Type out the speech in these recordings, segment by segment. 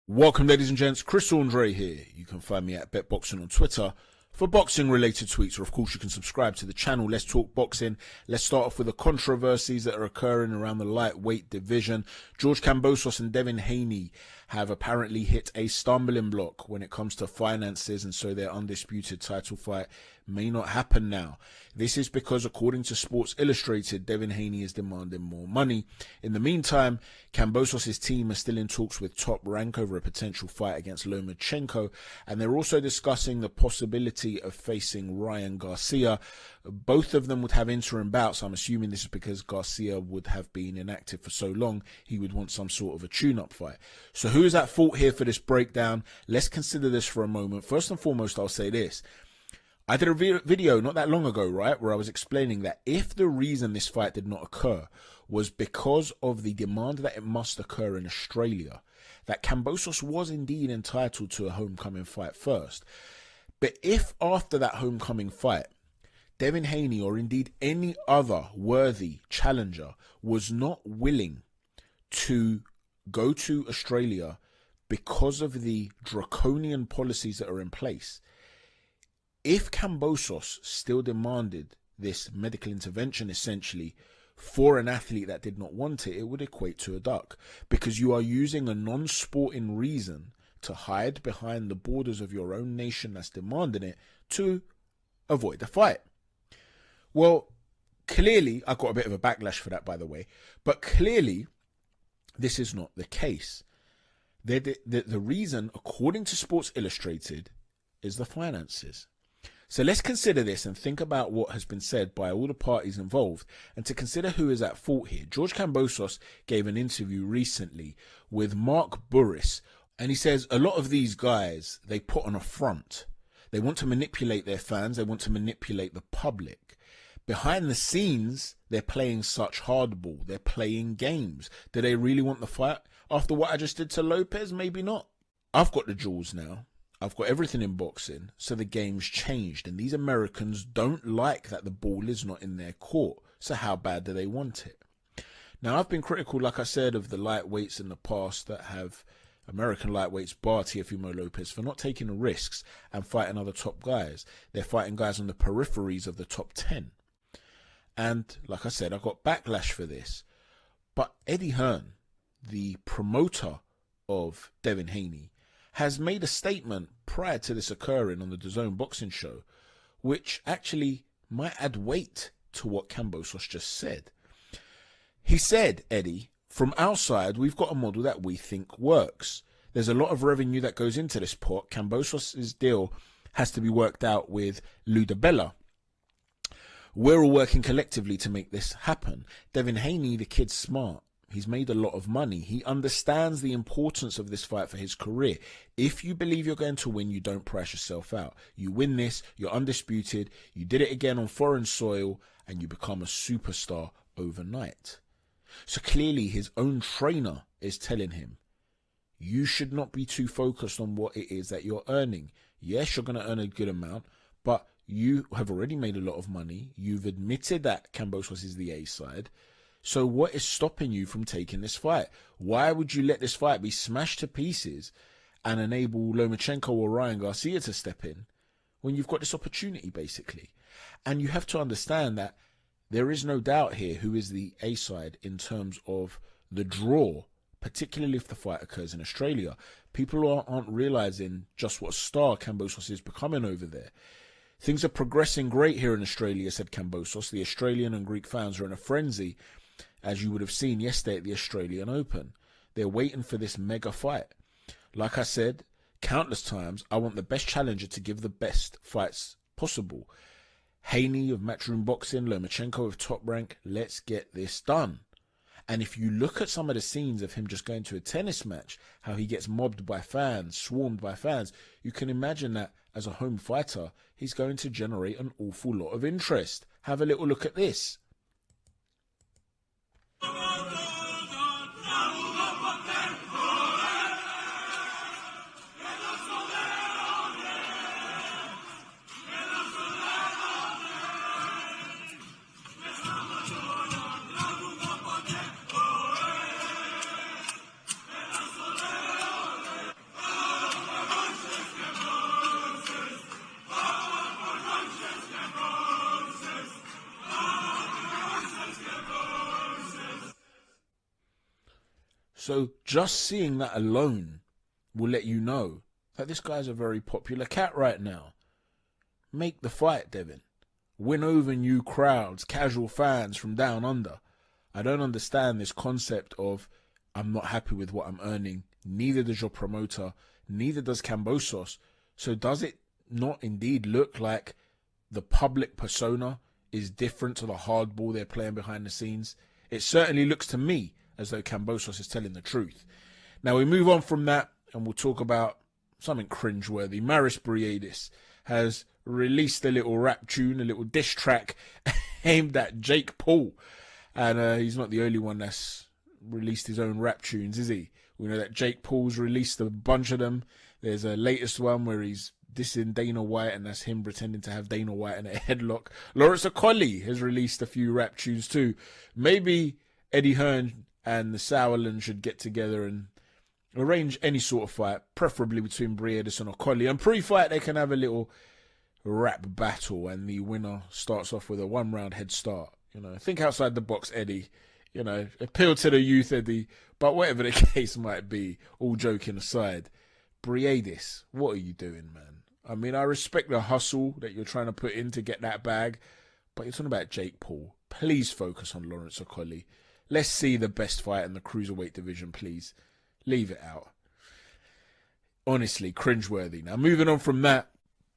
Welcome, ladies and gents. Chris Andrade here. You can find me at BetBoxing on Twitter for boxing-related tweets, or of course you can subscribe to the channel. Let's talk boxing. Let's start off with the controversies that are occurring around the lightweight division. George Kambosos and Devin Haney have apparently hit a stumbling block when it comes to finances, and so their undisputed title fight may not happen now. This is because, according to Sports Illustrated, Devin Haney is demanding more money. In the meantime, Kambosos' team are still in talks with Top Rank over a potential fight against Lomachenko, and they're also discussing the possibility of facing Ryan Garcia. Both of them would have interim bouts. I'm assuming this is because Garcia would have been inactive for so long, he would want some sort of a tune-up fight. So who is at fault here for this breakdown? Let's consider this for a moment. First and foremost, I'll say this. I did a video not that long ago, right, where I was explaining that if the reason this fight did not occur was because of the demand that it must occur in Australia, that Kambosos was indeed entitled to a homecoming fight first. But if after that homecoming fight, Devin Haney or indeed any other worthy challenger was not willing to go to Australia because of the draconian policies that are in place, if Kambosos still demanded this medical intervention essentially for an athlete that did not want it, it would equate to a duck, because you are using a non-sporting reason to hide behind the borders of your own nation that's demanding it to avoid the fight. Well, clearly, I got a bit of a backlash for that, by the way, but clearly this is not the case. The reason, according to Sports Illustrated, is the finances. So let's consider this and think about what has been said by all the parties involved, and to consider who is at fault here. George Kambosos gave an interview recently with Mark Briedis, and he says a lot of these guys, they put on a front. They want to manipulate their fans. They want to manipulate the public. Behind the scenes, they're playing such hardball. They're playing games. Do they really want the fight? After what I just did to Lopez, maybe not. I've got the jewels now. I've got everything in boxing, so the game's changed, and these Americans don't like that the ball is not in their court. So how bad do they want it? Now, I've been critical, like I said, of the lightweights in the past that have American lightweights, bar Teofimo Lopez, for not taking the risks and fighting other top guys. They're fighting guys on the peripheries of the top 10. And like I said, I got backlash for this. But Eddie Hearn, the promoter of Devin Haney, has made a statement prior to this occurring on the DAZN boxing show, which actually might add weight to what Kambosos just said. He said, Eddie, from our side, we've got a model that we think works. There's a lot of revenue that goes into this pot. Kambosos' deal has to be worked out with Ludabella. We're all working collectively to make this happen. Devin Haney, the kid's smart. He's made a lot of money. He understands the importance of this fight for his career. If you believe you're going to win, you don't price yourself out. You win this, you're undisputed, you did it again on foreign soil, and you become a superstar overnight. So clearly his own trainer is telling him, you should not be too focused on what it is that you're earning. Yes, you're going to earn a good amount, but you have already made a lot of money. You've admitted that Kambosos is the A side. So what is stopping you from taking this fight? Why would you let this fight be smashed to pieces and enable Lomachenko or Ryan Garcia to step in when you've got this opportunity, basically? And you have to understand that there is no doubt here who is the A side in terms of the draw, particularly if the fight occurs in Australia. People aren't realizing just what a star Kambosos is becoming over there. Things are progressing great here in Australia, said Kambosos. The Australian and Greek fans are in a frenzy, as you would have seen yesterday at the Australian Open. They're waiting for this mega fight. Like I said countless times, I want the best challenger to give the best fights possible. Haney of Matchroom Boxing, Lomachenko of Top Rank, let's get this done. And if you look at some of the scenes of him just going to a tennis match, how he gets mobbed by fans, swarmed by fans, you can imagine that as a home fighter, he's going to generate an awful lot of interest. Have a little look at this. So just seeing that alone will let you know that this guy's a very popular cat right now. Make the fight, Devin. Win over new crowds, casual fans from down under. I don't understand this concept of I'm not happy with what I'm earning. Neither does your promoter. Neither does Kambosos. So does it not indeed look like the public persona is different to the hardball they're playing behind the scenes? It certainly looks to me as though Kambosos is telling the truth. Now we move on from that and we'll talk about something cringeworthy. Briedis has released a little rap tune, a little diss track aimed at Jake Paul. And he's not the only one that's released his own rap tunes, is he? We know that Jake Paul's released a bunch of them. There's a latest one where he's dissing Dana White, and that's him pretending to have Dana White in a headlock. Lawrence Okolie has released a few rap tunes too. Maybe Eddie Hearn and the Sauerland should get together and arrange any sort of fight, preferably between Briedis and Okolie. And pre-fight, they can have a little rap battle, and the winner starts off with a 1-round head start. You know, think outside the box, Eddie. You know, appeal to the youth, Eddie. But whatever the case might be, all joking aside, Briedis, what are you doing, man? I mean, I respect the hustle that you're trying to put in to get that bag, but you're talking about Jake Paul. Please focus on Lawrence Okolie. Let's see the best fight in the cruiserweight division, please. Leave it out. Honestly, cringeworthy. Now, moving on from that,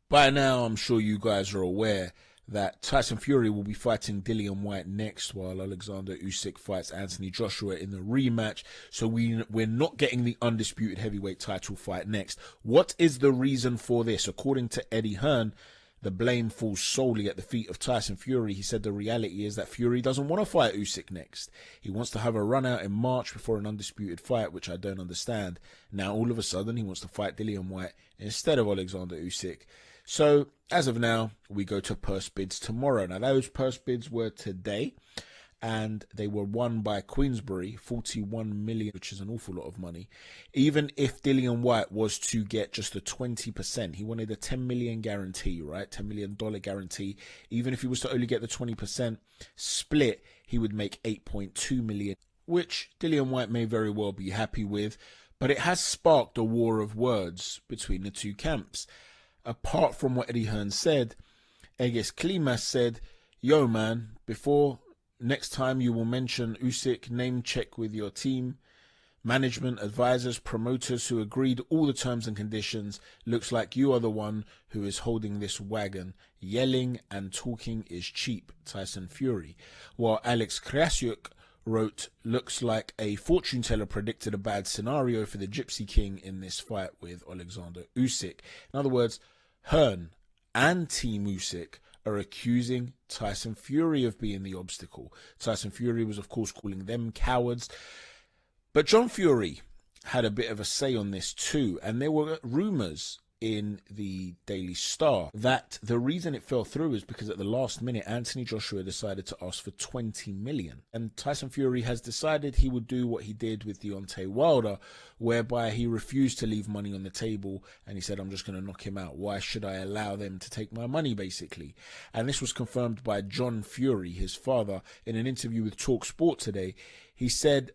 by now I'm sure you guys are aware that Tyson Fury will be fighting Dillian Whyte next, while Alexander Usyk fights Anthony Joshua in the rematch. So we're not getting the undisputed heavyweight title fight next. What is the reason for this? According to Eddie Hearn, the blame falls solely at the feet of Tyson Fury. He said the reality is that Fury doesn't want to fight Usyk next. He wants to have a run out in March before an undisputed fight, which I don't understand. Now, all of a sudden, he wants to fight Dillian Whyte instead of Alexander Usyk. So, as of now, we go to purse bids tomorrow. Now, those purse bids were today, and they were won by Queensbury, 41 million, which is an awful lot of money. Even if Dillian Whyte was to get just a 20%, he wanted a 10 million guarantee, right? $10 million guarantee. Even if he was to only get the 20% split, he would make 8.2 million, which Dillian Whyte may very well be happy with. But it has sparked a war of words between the two camps. Apart from what Eddie Hearn said, Egis Klimas said, yo man, before next time you will mention Usyk, name check with your team, management, advisors, promoters who agreed all the terms and conditions. Looks like you are the one who is holding this wagon. Yelling and talking is cheap, Tyson Fury. While Alex Krasiuk wrote, looks like a fortune teller predicted a bad scenario for the Gypsy King in this fight with Alexander Usyk. In other words, Hearn and Team Usyk are accusing Tyson Fury of being the obstacle. Tyson Fury was, of course, calling them cowards. But John Fury had a bit of a say on this too, and there were rumours in the Daily Star that the reason it fell through is because at the last minute Anthony Joshua decided to ask for 20 million, and Tyson Fury has decided he would do what he did with Deontay Wilder, whereby he refused to leave money on the table and he said, I'm just going to knock him out. Why should I allow them to take my money, basically? And this was confirmed by John Fury, his father, in an interview with Talk Sport today. He said,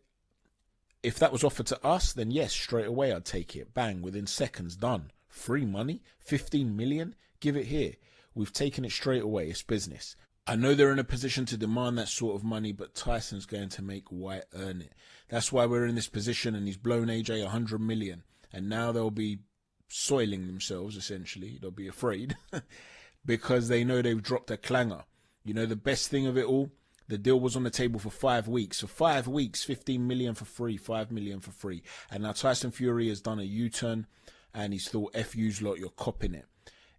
if that was offered to us, then yes, straight away I'd take it. Bang, within seconds, done. Free money, 15 million, give it here. We've taken it straight away. It's business. I know they're in a position to demand that sort of money, but Tyson's going to make Whyte earn it. That's why we're in this position, and he's blown AJ 100 million. And now they'll be soiling themselves, essentially. They'll be afraid because they know they've dropped a clanger. You know, the best thing of it all, the deal was on the table for 5 weeks. For 5 weeks, 15 million for free, 5 million for free. And now Tyson Fury has done a U-turn. And he's thought, F yous lot, you're copping it.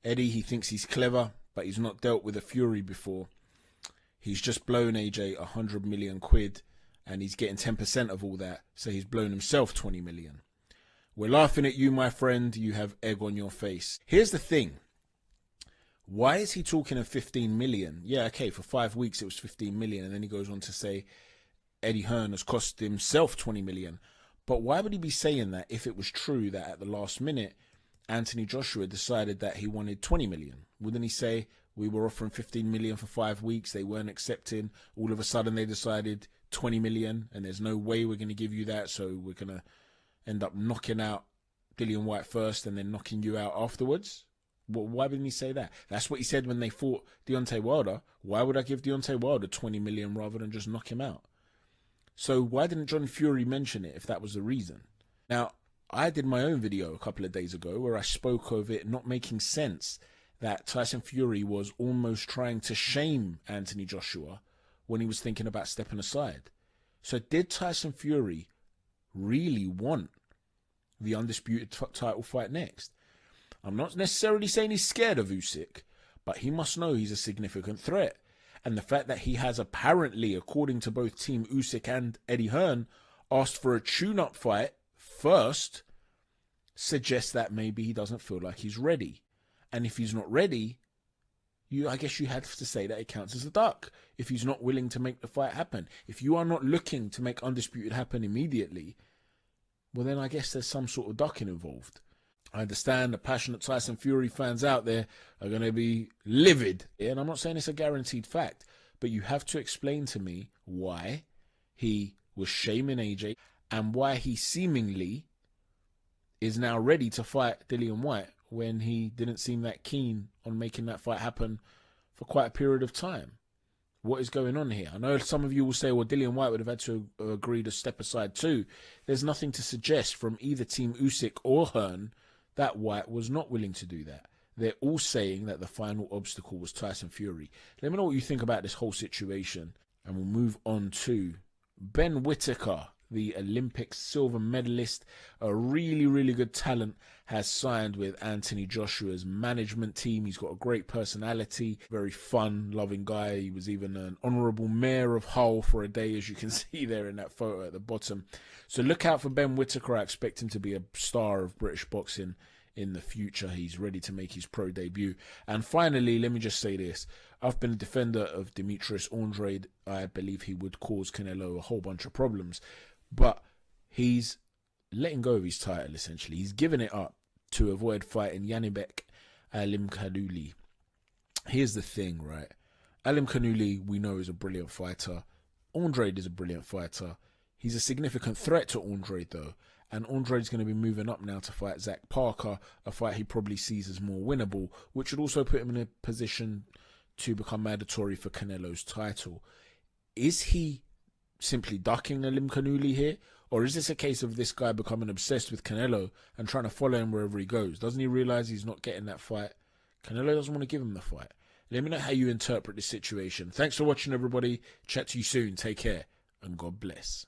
Eddie, he thinks he's clever, but he's not dealt with a Fury before. He's just blown AJ 100 million quid, and he's getting 10% of all that, so he's blown himself 20 million. We're laughing at you, my friend. You have egg on your face. Here's the thing. Why is he talking of 15 million? Yeah, okay, for 5 weeks it was 15 million, and then he goes on to say Eddie Hearn has cost himself 20 million. But why would he be saying that if it was true that at the last minute, Anthony Joshua decided that he wanted 20 million? Wouldn't he say, we were offering 15 million for 5 weeks, they weren't accepting, all of a sudden they decided 20 million and there's no way we're going to give you that, so we're going to end up knocking out Dillian Whyte first and then knocking you out afterwards? Well, why didn't he say that? That's what he said when they fought Deontay Wilder. Why would I give Deontay Wilder 20 million rather than just knock him out? So why didn't John Fury mention it if that was the reason? Now, I did my own video a couple of days ago where I spoke of it not making sense that Tyson Fury was almost trying to shame Anthony Joshua when he was thinking about stepping aside. So did Tyson Fury really want the undisputed title fight next? I'm not necessarily saying he's scared of Usyk, but he must know he's a significant threat. And the fact that he has apparently, according to both Team Usyk and Eddie Hearn, asked for a tune-up fight first suggests that maybe he doesn't feel like he's ready. And if he's not ready, I guess you have to say that it counts as a duck. If he's not willing to make the fight happen, if you are not looking to make Undisputed happen immediately, well then I guess there's some sort of ducking involved. I understand the passionate Tyson Fury fans out there are going to be livid. And I'm not saying it's a guaranteed fact, but you have to explain to me why he was shaming AJ and why he seemingly is now ready to fight Dillian Whyte when he didn't seem that keen on making that fight happen for quite a period of time. What is going on here? I know some of you will say, well, Dillian Whyte would have had to agree to step aside too. There's nothing to suggest from either Team Usyk or Hearn that Whyte was not willing to do that. They're all saying that the final obstacle was Tyson Fury. Let me know what you think about this whole situation, and we'll move on to Ben Whittaker, the Olympic silver medalist, a really, really good talent, has signed with Anthony Joshua's management team. He's got a great personality, very fun, loving guy. He was even an honourable mayor of Hull for a day, as you can see there in that photo at the bottom. So look out for Ben Whittaker. I expect him to be a star of British boxing in the future. He's ready to make his pro debut. And finally, let me just say this. I've been a defender of Demetrius Andrade. I believe he would cause Canelo a whole bunch of problems. But he's letting go of his title, essentially. He's given it up to avoid fighting Janibek Alimkhanuly. Here's the thing, right? Alimkhanuly, we know, is a brilliant fighter. Andrade is a brilliant fighter. He's a significant threat to Andrade, though. And Andrade's going to be moving up now to fight Zach Parker, a fight he probably sees as more winnable, which would also put him in a position to become mandatory for Canelo's title. Is he simply ducking Alimkhanuly here? Or is this a case of this guy becoming obsessed with Canelo and trying to follow him wherever he goes? Doesn't he realize he's not getting that fight? Canelo doesn't want to give him the fight. Let me know how you interpret this situation. Thanks for watching, everybody. Chat to you soon. Take care, and God bless.